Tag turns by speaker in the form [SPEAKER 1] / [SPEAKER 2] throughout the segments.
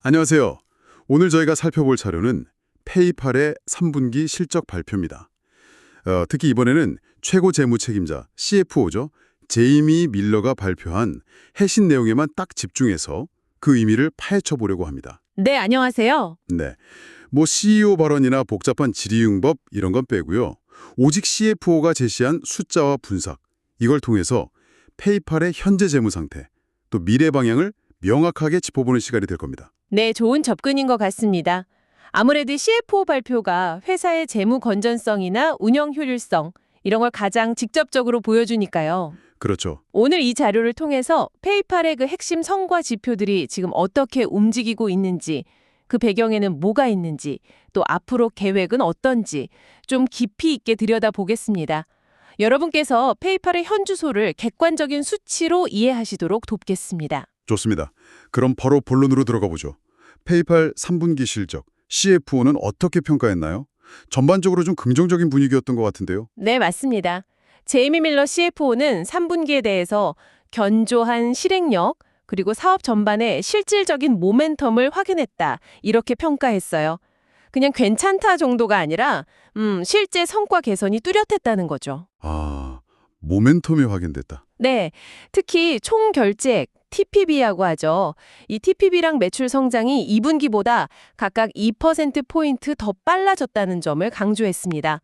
[SPEAKER 1] 안녕하세요. 오늘 저희가 살펴볼 자료는 페이팔의 3분기 실적 발표입니다. 특히 이번에는 최고 재무 책임자 CFO죠. 제이미 밀러가 발표한 해신 내용에만 딱 집중해서 그 의미를 파헤쳐 보려고 합니다.
[SPEAKER 2] 네, 안녕하세요.
[SPEAKER 1] 네, 뭐 CEO 발언이나 복잡한 질의응법 이런 건 빼고요. 오직 CFO가 제시한 숫자와 분석, 이걸 통해서 페이팔의 현재 재무 상태, 또 미래 방향을 명확하게 짚어보는 시간이 될 겁니다.
[SPEAKER 2] 네, 좋은 접근인 것 같습니다. 아무래도 CFO 발표가 회사의 재무 건전성이나 운영 효율성, 이런 걸 가장 직접적으로 보여주니까요.
[SPEAKER 1] 그렇죠.
[SPEAKER 2] 오늘 이 자료를 통해서 페이팔의 그 핵심 성과 지표들이 지금 어떻게 움직이고 있는지, 그 배경에는 뭐가 있는지, 또 앞으로 계획은 어떤지 좀 깊이 있게 들여다보겠습니다. 여러분께서 페이팔의 현주소를 객관적인 수치로 이해하시도록 돕겠습니다.
[SPEAKER 1] 좋습니다. 그럼 바로 본론으로 들어가 보죠. 페이팔 3분기 실적, CFO는 어떻게 평가했나요? 전반적으로 좀 긍정적인 분위기였던 것 같은데요.
[SPEAKER 2] 네, 맞습니다. 제이미 밀러 CFO는 3분기에 대해서 견조한 실행력, 그리고 사업 전반의 실질적인 모멘텀을 확인했다. 이렇게 평가했어요. 그냥 괜찮다 정도가 아니라 실제 성과 개선이 뚜렷했다는 거죠.
[SPEAKER 1] 아, 모멘텀이 확인됐다.
[SPEAKER 2] 네, 특히 총 결제액, TPB라고 하죠. 이 TPB랑 매출 성장이 2분기보다 각각 2%포인트 더 빨라졌다는 점을 강조했습니다.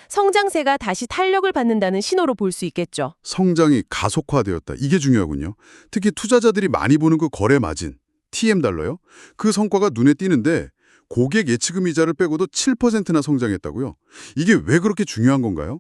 [SPEAKER 2] 성장세가 다시 탄력을 받는다는 신호로 볼 수 있겠죠.
[SPEAKER 1] 성장이 가속화되었다. 이게 중요하군요. 특히 투자자들이 많이 보는 그 거래 마진, TM 달러요. 그 성과가 눈에 띄는데 고객 예치금 이자를 빼고도 7%나 성장했다고요. 이게 왜 그렇게 중요한 건가요?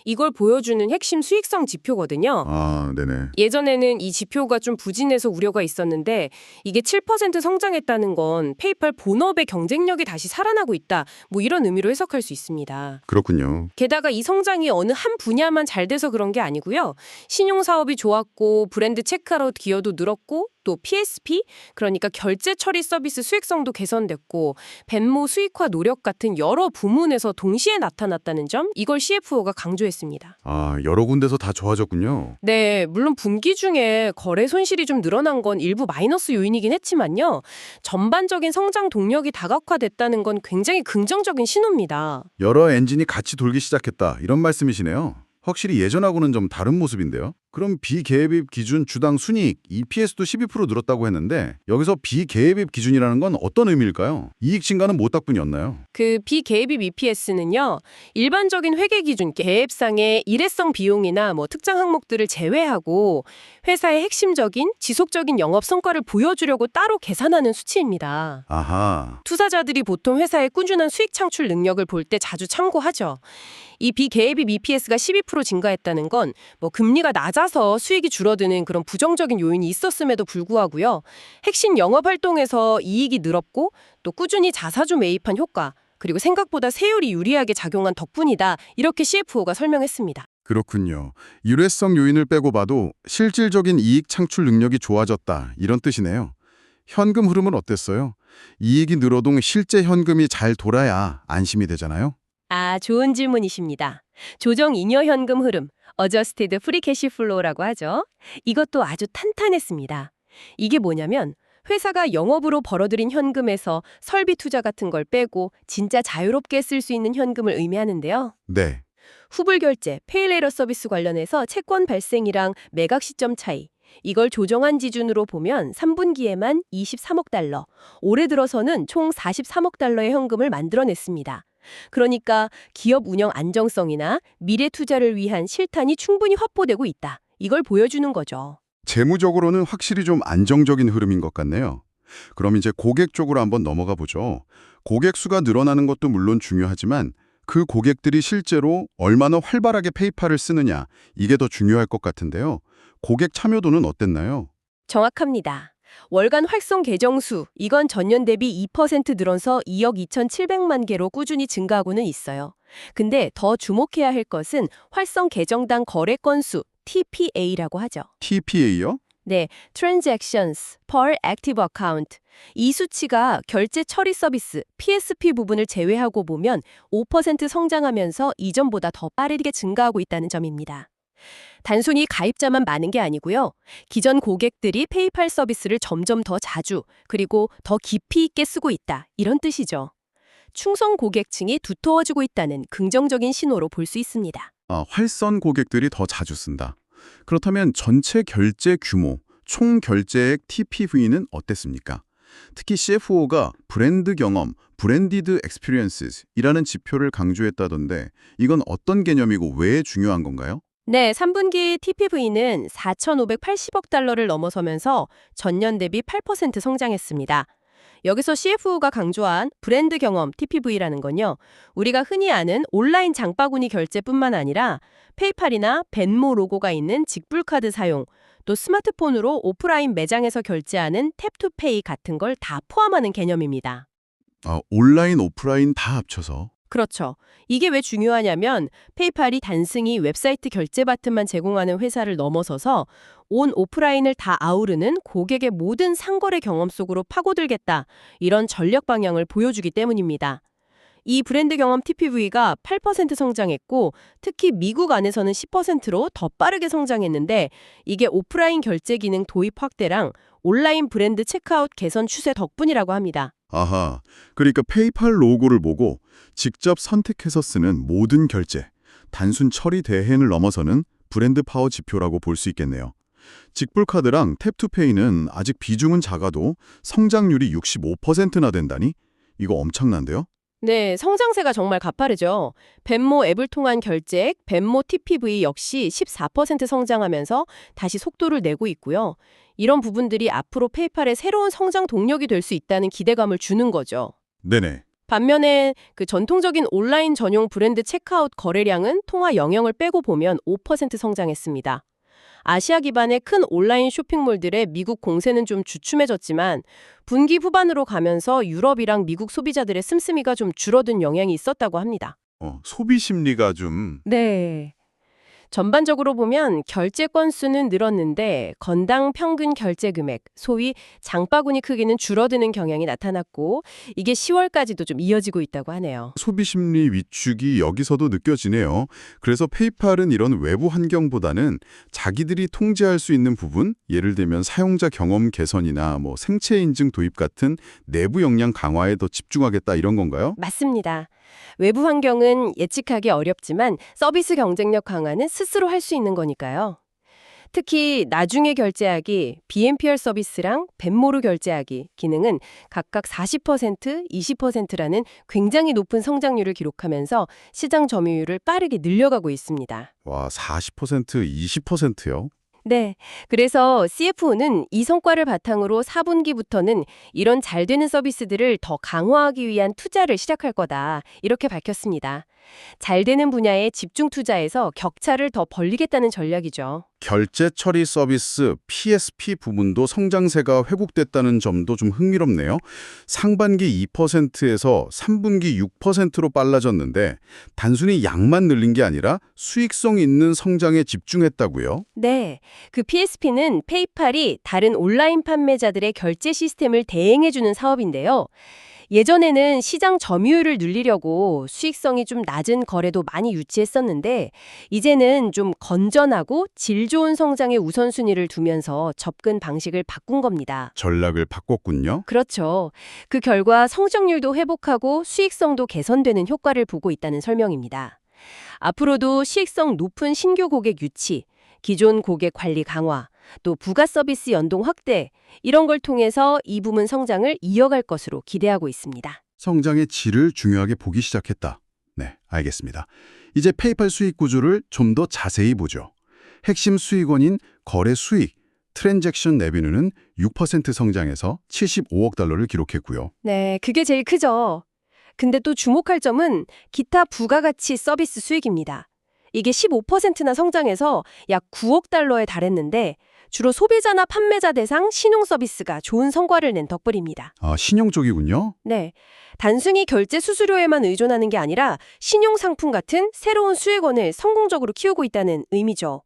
[SPEAKER 3] 이걸 보여주는 핵심 수익성 지표거든요.
[SPEAKER 1] 아, 네네.
[SPEAKER 3] 예전에는 이 지표가 좀 부진해서 우려가 있었는데 이게 7% 성장했다는 건 페이팔 본업의 경쟁력이 다시 살아나고 있다. 뭐 이런 의미로 해석할 수 있습니다.
[SPEAKER 1] 그렇군요.
[SPEAKER 3] 게다가 이 성장이 어느 한 분야만 잘 돼서 그런 게 아니고요. 신용사업이 좋았고 브랜드 체크아웃 기여도 늘었고 또 PSP, 그러니까 결제 처리 서비스 수익성도 개선됐고 벤모 수익화 노력 같은 여러 부문에서 동시에 나타났다는 점, 이걸 CFO가 강조했습니다.
[SPEAKER 1] 아, 여러 군데서 다 좋아졌군요.
[SPEAKER 3] 네, 물론 분기 중에 거래 손실이 좀 늘어난 건 일부 마이너스 요인이긴 했지만요. 전반적인 성장 동력이 다각화됐다는 건 굉장히 긍정적인 신호입니다.
[SPEAKER 1] 여러 엔진이 같이 돌기 시작했다. 이런 말씀이시네요. 확실히 예전하고는 좀 다른 모습인데요. 그럼 비계획입 기준 주당 순이익, EPS도 12% 늘었다고 했는데 여기서 비계획입 기준이라는 건 어떤 의미일까요? 이익 증가는 뭐 덕분이었나요?
[SPEAKER 3] 그 비계획입 EPS는요. 일반적인 회계 기준 계획상의 일회성 비용이나 뭐 특정 항목들을 제외하고 회사의 핵심적인 지속적인 영업 성과를 보여주려고 따로 계산하는 수치입니다.
[SPEAKER 1] 아하,
[SPEAKER 3] 투자자들이 보통 회사의 꾸준한 수익 창출 능력을 볼 때 자주 참고하죠. 이 비계획입 EPS가 12% 증가했다는 건 뭐 금리가 낮아서 수익이 줄어드는 그런 부정적인 요인이 있었음에도 불구하고요. 핵심 영업 활동에서 이익이 늘었고 또 꾸준히 자사주 매입한 효과, 그리고 생각보다 세율이 유리하게 작용한 덕분이다. 이렇게 CFO가 설명했습니다.
[SPEAKER 1] 그렇군요. 일회성 요인을 빼고 봐도 실질적인 이익 창출 능력이 좋아졌다. 이런 뜻이네요. 현금 흐름은 어땠어요? 이익이 늘어도 실제 현금이 잘 돌아야 안심이 되잖아요.
[SPEAKER 2] 아, 좋은 질문이십니다. 조정 잉여 현금 흐름, Adjusted Free Cash Flow라고 하죠. 이것도 아주 탄탄했습니다. 이게 뭐냐면 회사가 영업으로 벌어들인 현금에서 설비 투자 같은 걸 빼고 진짜 자유롭게 쓸 수 있는 현금을 의미하는데요.
[SPEAKER 1] 네.
[SPEAKER 2] 후불 결제, 페이레이터 서비스 관련해서 채권 발생이랑 매각 시점 차이, 이걸 조정한 기준으로 보면 3분기에만 23억 달러, 올해 들어서는 총 43억 달러의 현금을 만들어냈습니다. 그러니까 기업 운영 안정성이나 미래 투자를 위한 실탄이 충분히 확보되고 있다. 이걸 보여주는 거죠.
[SPEAKER 1] 재무적으로는 확실히 좀 안정적인 흐름인 것 같네요. 그럼 이제 고객 쪽으로 한번 넘어가 보죠. 고객 수가 늘어나는 것도 물론 중요하지만 그 고객들이 실제로 얼마나 활발하게 페이팔을 쓰느냐, 이게 더 중요할 것 같은데요. 고객 참여도는 어땠나요?
[SPEAKER 2] 정확합니다. 월간 활성 계정 수, 이건 전년 대비 2% 늘어서 2억 2,700만 개로 꾸준히 증가하고는 있어요. 근데 더 주목해야 할 것은 활성 계정당 거래 건수, TPA라고 하죠.
[SPEAKER 1] TPA요?
[SPEAKER 2] 네, Transactions per Active Account. 이 수치가 결제 처리 서비스, PSP 부분을 제외하고 보면 5% 성장하면서 이전보다 더 빠르게 증가하고 있다는 점입니다. 단순히 가입자만 많은 게 아니고요. 기존 고객들이 페이팔 서비스를 점점 더 자주 그리고 더 깊이 있게 쓰고 있다. 이런 뜻이죠. 충성 고객층이 두터워지고 있다는 긍정적인 신호로 볼 수 있습니다.
[SPEAKER 1] 활선 고객들이 더 자주 쓴다. 그렇다면 전체 결제 규모, 총 결제액 TPV는 어땠습니까? 특히 CFO가 브랜드 경험, 브랜디드 experience이라는 지표를 강조했다던데 이건 어떤 개념이고 왜 중요한 건가요?
[SPEAKER 2] 네, 3분기 TPV는 4,580억 달러를 넘어서면서 전년 대비 8% 성장했습니다. 여기서 CFO가 강조한 브랜드 경험 TPV라는 건요. 우리가 흔히 아는 온라인 장바구니 결제뿐만 아니라 페이팔이나 벤모 로고가 있는 직불카드 사용, 또 스마트폰으로 오프라인 매장에서 결제하는 탭투페이 같은 걸 다 포함하는 개념입니다.
[SPEAKER 1] 온라인, 오프라인 다 합쳐서.
[SPEAKER 2] 그렇죠. 이게 왜 중요하냐면 페이팔이 단순히 웹사이트 결제 버튼만 제공하는 회사를 넘어서서 온 오프라인을 다 아우르는 고객의 모든 상거래 경험 속으로 파고들겠다. 이런 전략 방향을 보여주기 때문입니다. 이 브랜드 경험 TPV가 8% 성장했고 특히 미국 안에서는 10%로 더 빠르게 성장했는데 이게 오프라인 결제 기능 도입 확대랑 온라인 브랜드 체크아웃 개선 추세 덕분이라고 합니다.
[SPEAKER 1] 아하, 그러니까 페이팔 로고를 보고 직접 선택해서 쓰는 모든 결제, 단순 처리 대행을 넘어서는 브랜드 파워 지표라고 볼 수 있겠네요. 직불카드랑 탭투페이는 아직 비중은 작아도 성장률이 65%나 된다니? 이거 엄청난데요?
[SPEAKER 2] 네, 성장세가 정말 가파르죠. 벤모 앱을 통한 결제액, 벤모 TPV 역시 14% 성장하면서 다시 속도를 내고 있고요. 이런 부분들이 앞으로 페이팔의 새로운 성장 동력이 될 수 있다는 기대감을 주는 거죠.
[SPEAKER 1] 네네.
[SPEAKER 2] 반면에 그 전통적인 온라인 전용 브랜드 체크아웃 거래량은 통화 영역을 빼고 보면 5% 성장했습니다. 아시아 기반의 큰 온라인 쇼핑몰들의 미국 공세는 좀 주춤해졌지만 분기 후반으로 가면서 유럽이랑 미국 소비자들의 씀씀이가 좀 줄어든 영향이 있었다고 합니다.
[SPEAKER 1] 소비 심리가 좀...
[SPEAKER 2] 네. 전반적으로 보면 결제 건수는 늘었는데 건당 평균 결제 금액, 소위 장바구니 크기는 줄어드는 경향이 나타났고 이게 10월까지도 좀 이어지고 있다고 하네요.
[SPEAKER 1] 소비 심리 위축이 여기서도 느껴지네요. 그래서 페이팔은 이런 외부 환경보다는 자기들이 통제할 수 있는 부분, 예를 들면 사용자 경험 개선이나 생체 인증 도입 같은 내부 역량 강화에 더 집중하겠다 이런 건가요?
[SPEAKER 2] 맞습니다. 외부 환경은 예측하기 어렵지만 서비스 경쟁력 강화는 스스로 할 수 있는 거니까요. 특히 나중에 결제하기, BNPL 서비스랑 벤모로 결제하기 기능은 각각 40%, 20%라는 굉장히 높은 성장률을 기록하면서 시장 점유율을 빠르게 늘려가고 있습니다.
[SPEAKER 1] 와, 40%, 20%요?
[SPEAKER 2] 네. 그래서 CFO는 이 성과를 바탕으로 4분기부터는 이런 잘 되는 서비스들을 더 강화하기 위한 투자를 시작할 거다. 이렇게 밝혔습니다. 잘 되는 분야에 집중 투자해서 격차를 더 벌리겠다는 전략이죠.
[SPEAKER 1] 결제 처리 서비스 PSP 부분도 성장세가 회복됐다는 점도 좀 흥미롭네요. 상반기 2%에서 3분기 6%로 빨라졌는데 단순히 양만 늘린 게 아니라 수익성 있는 성장에 집중했다고요?
[SPEAKER 2] 네. 그 PSP는 페이팔이 다른 온라인 판매자들의 결제 시스템을 대행해주는 사업인데요. 예전에는 시장 점유율을 늘리려고 수익성이 좀 낮은 거래도 많이 유치했었는데 이제는 좀 건전하고 질 좋은 성장의 우선순위를 두면서 접근 방식을 바꾼 겁니다.
[SPEAKER 1] 전략을 바꿨군요.
[SPEAKER 2] 그렇죠. 그 결과 성장률도 회복하고 수익성도 개선되는 효과를 보고 있다는 설명입니다. 앞으로도 수익성 높은 신규 고객 유치, 기존 고객 관리 강화, 또 부가 서비스 연동 확대 이런 걸 통해서 이 부문 성장을 이어갈 것으로 기대하고 있습니다.
[SPEAKER 1] 성장의 질을 중요하게 보기 시작했다. 네, 알겠습니다. 이제 페이팔 수익 구조를 좀 더 자세히 보죠. 핵심 수익원인 거래 수익, 트랜잭션 레비뉴는 6% 성장해서 75억 달러를 기록했고요.
[SPEAKER 2] 네, 그게 제일 크죠. 근데 또 주목할 점은 기타 부가가치 서비스 수익입니다. 이게 15%나 성장해서 약 9억 달러에 달했는데 주로 소비자나 판매자 대상 신용 서비스가 좋은 성과를 낸 덕분입니다.
[SPEAKER 1] 신용 쪽이군요.
[SPEAKER 2] 네, 단순히 결제 수수료에만 의존하는 게 아니라 신용 상품 같은 새로운 수익원을 성공적으로 키우고 있다는 의미죠.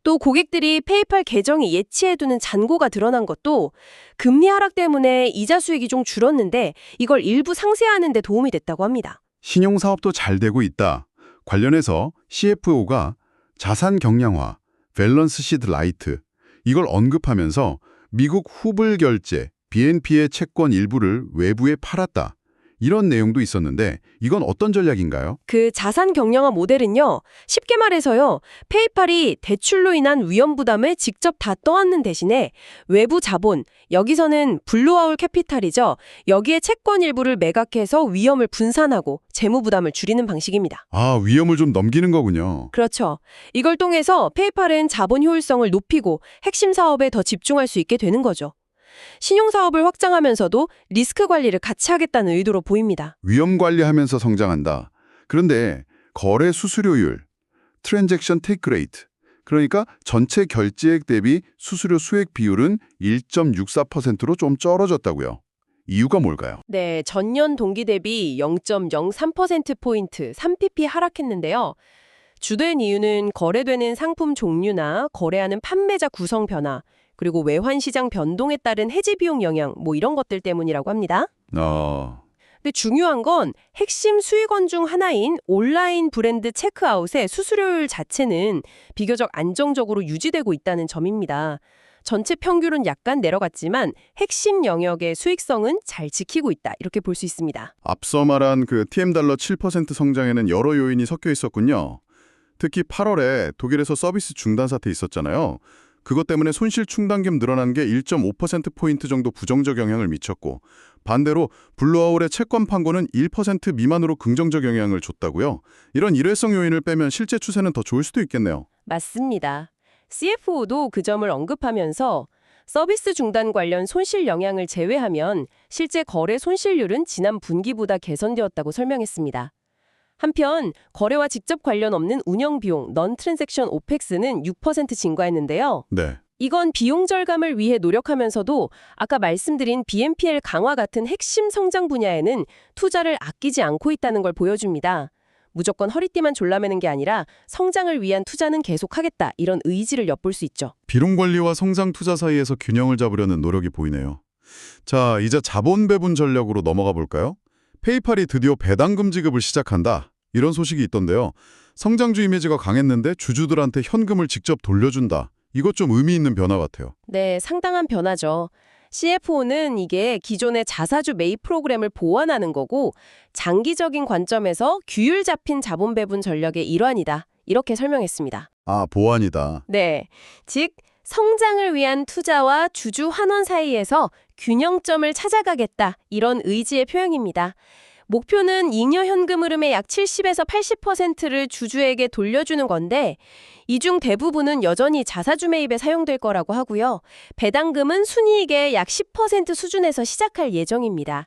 [SPEAKER 2] 또 고객들이 페이팔 계정이 예치해두는 잔고가 드러난 것도 금리 하락 때문에 이자 수익이 좀 줄었는데 이걸 일부 상쇄하는 데 도움이 됐다고 합니다.
[SPEAKER 1] 신용 사업도 잘 되고 있다. 관련해서 CFO가 자산 경량화, 밸런스 시트 라이트 이걸 언급하면서 미국 후불 결제, BNP의 채권 일부를 외부에 팔았다. 이런 내용도 있었는데 이건 어떤 전략인가요?
[SPEAKER 2] 그 자산 경량화 모델은요, 쉽게 말해서요, 페이팔이 대출로 인한 위험 부담을 직접 다 떠안는 대신에 외부 자본, 여기서는 블루아울 캐피탈이죠. 여기에 채권 일부를 매각해서 위험을 분산하고 재무 부담을 줄이는 방식입니다.
[SPEAKER 1] 아, 위험을 좀 넘기는 거군요.
[SPEAKER 2] 그렇죠. 이걸 통해서 페이팔은 자본 효율성을 높이고 핵심 사업에 더 집중할 수 있게 되는 거죠. 신용사업을 확장하면서도 리스크 관리를 같이 하겠다는 의도로 보입니다.
[SPEAKER 1] 위험 관리하면서 성장한다. 그런데 거래 수수료율, 트랜잭션 테이크 레이트, 그러니까 전체 결제액 대비 수수료 수익 비율은 1.64%로 좀 떨어졌다고요. 이유가 뭘까요?
[SPEAKER 2] 네, 전년 동기 대비 0.03%포인트 3pp 하락했는데요. 주된 이유는 거래되는 상품 종류나 거래하는 판매자 구성 변화, 그리고 외환 시장 변동에 따른 해지 비용 영향, 이런 것들 때문이라고 합니다. 근데 중요한 건 핵심 수익원 중 하나인 온라인 브랜드 체크아웃의 수수료율 자체는 비교적 안정적으로 유지되고 있다는 점입니다. 전체 평균은 약간 내려갔지만 핵심 영역의 수익성은 잘 지키고 있다. 이렇게 볼 수 있습니다.
[SPEAKER 1] 앞서 말한 그 TM달러 7% 성장에는 여러 요인이 섞여 있었군요. 특히 8월에 독일에서 서비스 중단 사태 있었잖아요. 그것 때문에 손실 충당금 늘어난 게 1.5%포인트 정도 부정적 영향을 미쳤고, 반대로 블루아울의 채권 판고는 1% 미만으로 긍정적 영향을 줬다고요. 이런 일회성 요인을 빼면 실제 추세는 더 좋을 수도 있겠네요.
[SPEAKER 2] 맞습니다. CFO도 그 점을 언급하면서 서비스 중단 관련 손실 영향을 제외하면 실제 거래 손실률은 지난 분기보다 개선되었다고 설명했습니다. 한편 거래와 직접 관련 없는 운영 비용, 넌 트랜잭션 오펙스는 6% 증가했는데요.
[SPEAKER 1] 네.
[SPEAKER 2] 이건 비용 절감을 위해 노력하면서도 아까 말씀드린 BNPL 강화 같은 핵심 성장 분야에는 투자를 아끼지 않고 있다는 걸 보여줍니다. 무조건 허리띠만 졸라매는 게 아니라 성장을 위한 투자는 계속하겠다, 이런 의지를 엿볼 수 있죠.
[SPEAKER 1] 비용 관리와 성장 투자 사이에서 균형을 잡으려는 노력이 보이네요. 자, 이제 자본 배분 전략으로 넘어가 볼까요? 페이팔이 드디어 배당금 지급을 시작한다. 이런 소식이 있던데요. 성장주 이미지가 강했는데 주주들한테 현금을 직접 돌려준다. 이것 좀 의미 있는 변화 같아요.
[SPEAKER 2] 네, 상당한 변화죠. CFO는 이게 기존의 자사주 매입 프로그램을 보완하는 거고 장기적인 관점에서 규율 잡힌 자본 배분 전략의 일환이다. 이렇게 설명했습니다.
[SPEAKER 1] 아, 보완이다.
[SPEAKER 2] 네, 즉 성장을 위한 투자와 주주 환원 사이에서 균형점을 찾아가겠다. 이런 의지의 표현입니다. 목표는 잉여 현금 흐름의 약 70에서 80%를 주주에게 돌려주는 건데 이 중 대부분은 여전히 자사주 매입에 사용될 거라고 하고요. 배당금은 순이익의 약 10% 수준에서 시작할 예정입니다.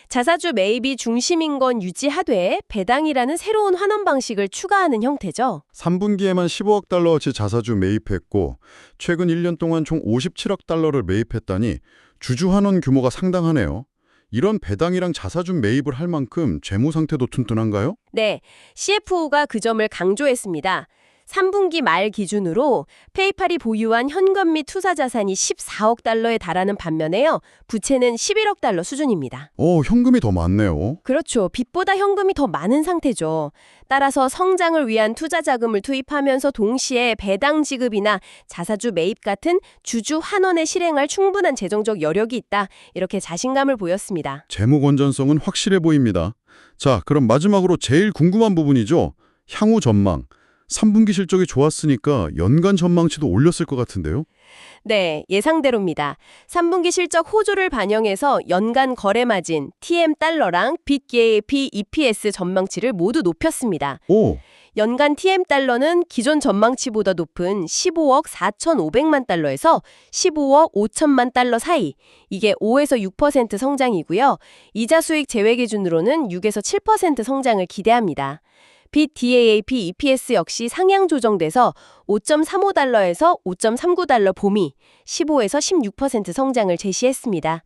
[SPEAKER 2] 자사주 매입이 중심인 건 유지하되 배당이라는 새로운 환원 방식을 추가하는 형태죠.
[SPEAKER 1] 3분기에만 15억 달러어치 자사주 매입했고 최근 1년 동안 총 57억 달러를 매입했다니 주주 환원 규모가 상당하네요. 이런 배당이랑 자사주 매입을 할 만큼 재무 상태도 튼튼한가요?
[SPEAKER 2] 네, CFO가 그 점을 강조했습니다. 3분기 말 기준으로 페이팔이 보유한 현금 및 투자 자산이 14억 달러에 달하는 반면에요. 부채는 11억 달러 수준입니다.
[SPEAKER 1] 현금이 더 많네요.
[SPEAKER 2] 그렇죠. 빚보다 현금이 더 많은 상태죠. 따라서 성장을 위한 투자 자금을 투입하면서 동시에 배당 지급이나 자사주 매입 같은 주주 환원에 실행할 충분한 재정적 여력이 있다. 이렇게 자신감을 보였습니다.
[SPEAKER 1] 재무 건전성은 확실해 보입니다. 자, 그럼 마지막으로 제일 궁금한 부분이죠. 향후 전망. 3분기 실적이 좋았으니까 연간 전망치도 올렸을 것 같은데요.
[SPEAKER 2] 네, 예상대로입니다. 3분기 실적 호조를 반영해서 연간 거래 마진, TM 달러랑 빚 GAAP EPS 전망치를 모두 높였습니다.
[SPEAKER 1] 오,
[SPEAKER 2] 연간 TM 달러는 기존 전망치보다 높은 15억 4,500만 달러에서 15억 5천만 달러 사이. 이게 5에서 6% 성장이고요. 이자 수익 제외 기준으로는 6에서 7% 성장을 기대합니다. 빚 DAAP EPS 역시 상향 조정돼서 5.35달러에서 5.39달러 봄이 15에서 16% 성장을 제시했습니다.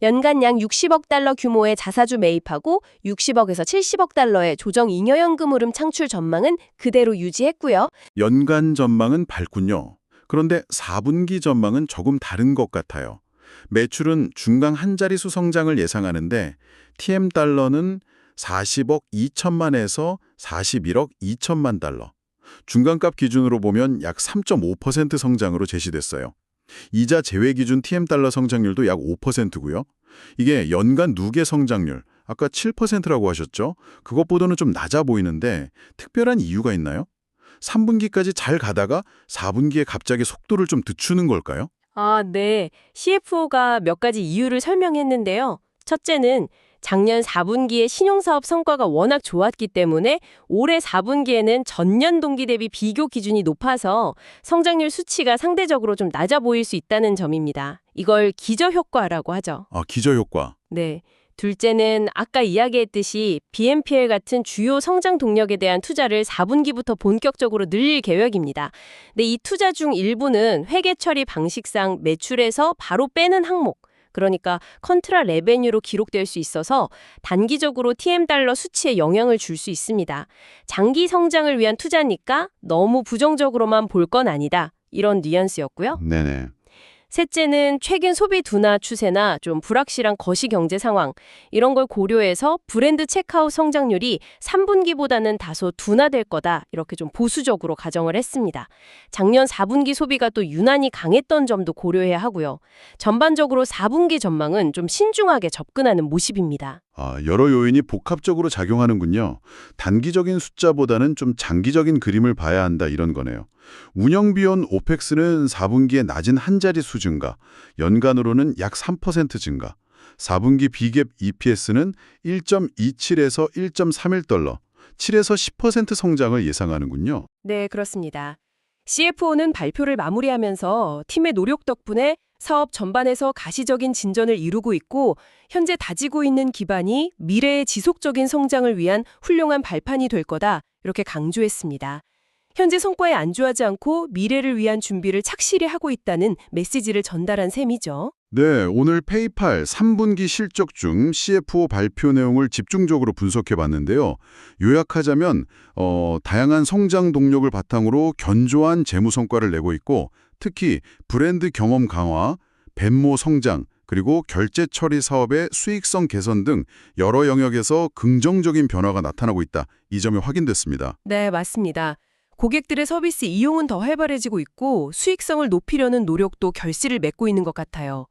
[SPEAKER 2] 연간 약 60억 달러 규모의 자사주 매입하고 60억에서 70억 달러의 조정 잉여연금 흐름 창출 전망은 그대로 유지했고요.
[SPEAKER 1] 연간 전망은 밝군요. 그런데 4분기 전망은 조금 다른 것 같아요. 매출은 중간 한 자릿수 성장을 예상하는데 TM 달러는 40억 2천만에서 41억 2천만 달러. 중간값 기준으로 보면 약 3.5% 성장으로 제시됐어요. 이자 제외 기준 TM 달러 성장률도 약 5%고요. 이게 연간 누계 성장률, 아까 7%라고 하셨죠? 그것보다는 좀 낮아 보이는데 특별한 이유가 있나요? 3분기까지 잘 가다가 4분기에 갑자기 속도를 좀 늦추는 걸까요?
[SPEAKER 3] 아, 네. CFO가 몇 가지 이유를 설명했는데요. 첫째는 작년 4분기에 신용사업 성과가 워낙 좋았기 때문에 올해 4분기에는 전년 동기 대비 비교 기준이 높아서 성장률 수치가 상대적으로 좀 낮아 보일 수 있다는 점입니다. 이걸 기저효과라고 하죠.
[SPEAKER 1] 아, 기저효과.
[SPEAKER 3] 네. 둘째는 아까 이야기했듯이 BNPL 같은 주요 성장 동력에 대한 투자를 4분기부터 본격적으로 늘릴 계획입니다. 근데 이 투자 중 일부는 회계 처리 방식상 매출에서 바로 빼는 항목, 그러니까 컨트라 레베뉴로 기록될 수 있어서 단기적으로 TM달러 수치에 영향을 줄 수 있습니다. 장기 성장을 위한 투자니까 너무 부정적으로만 볼 건 아니다. 이런 뉘앙스였고요.
[SPEAKER 1] 네네.
[SPEAKER 3] 셋째는 최근 소비 둔화 추세나 좀 불확실한 거시 경제 상황, 이런 걸 고려해서 브랜드 체크아웃 성장률이 3분기보다는 다소 둔화될 거다, 이렇게 좀 보수적으로 가정을 했습니다. 작년 4분기 소비가 또 유난히 강했던 점도 고려해야 하고요. 전반적으로 4분기 전망은 좀 신중하게 접근하는 모습입니다.
[SPEAKER 1] 아, 여러 요인이 복합적으로 작용하는군요. 단기적인 숫자보다는 좀 장기적인 그림을 봐야 한다 이런 거네요. 운영비용 오펙스는 4분기에 낮은 한 자릿수 증가, 연간으로는 약 3% 증가, 4분기 비갭 EPS는 1.27에서 1.31달러, 7에서 10% 성장을 예상하는군요.
[SPEAKER 3] 네, 그렇습니다. CFO는 발표를 마무리하면서 팀의 노력 덕분에 사업 전반에서 가시적인 진전을 이루고 있고 현재 다지고 있는 기반이 미래의 지속적인 성장을 위한 훌륭한 발판이 될 거다, 이렇게 강조했습니다. 현재 성과에 안주하지 않고 미래를 위한 준비를 착실히 하고 있다는 메시지를 전달한 셈이죠.
[SPEAKER 1] 네, 오늘 페이팔 3분기 실적 중 CFO 발표 내용을 집중적으로 분석해 봤는데요. 요약하자면 다양한 성장 동력을 바탕으로 견조한 재무 성과를 내고 있고 특히 브랜드 경험 강화, 벤모 성장, 그리고 결제 처리 사업의 수익성 개선 등 여러 영역에서 긍정적인 변화가 나타나고 있다. 이 점이 확인됐습니다.
[SPEAKER 3] 네, 맞습니다. 고객들의 서비스 이용은 더 활발해지고 있고 수익성을 높이려는 노력도 결실을 맺고 있는 것 같아요.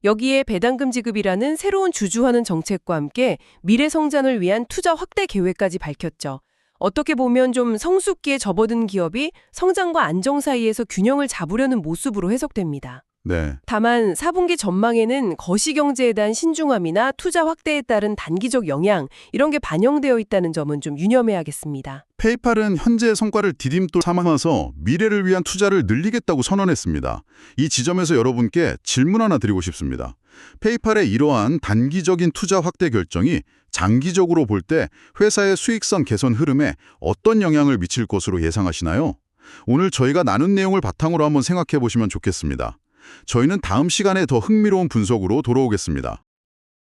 [SPEAKER 3] 여기에 배당금 지급이라는 새로운 주주하는 정책과 함께 미래 성장을 위한 투자 확대 계획까지 밝혔죠. 어떻게 보면 좀 성숙기에 접어든 기업이 성장과 안정 사이에서 균형을 잡으려는 모습으로 해석됩니다.
[SPEAKER 1] 네.
[SPEAKER 3] 다만 4분기 전망에는 거시경제에 대한 신중함이나 투자 확대에 따른 단기적 영향, 이런 게 반영되어 있다는 점은 좀 유념해야겠습니다.
[SPEAKER 1] 페이팔은 현재의 성과를 디딤돌 삼아서 미래를 위한 투자를 늘리겠다고 선언했습니다. 이 지점에서 여러분께 질문 하나 드리고 싶습니다. 페이팔의 이러한 단기적인 투자 확대 결정이 장기적으로 볼 때 회사의 수익성 개선 흐름에 어떤 영향을 미칠 것으로 예상하시나요? 오늘 저희가 나눈 내용을 바탕으로 한번 생각해 보시면 좋겠습니다. 저희는 다음 시간에 더 흥미로운 분석으로 돌아오겠습니다.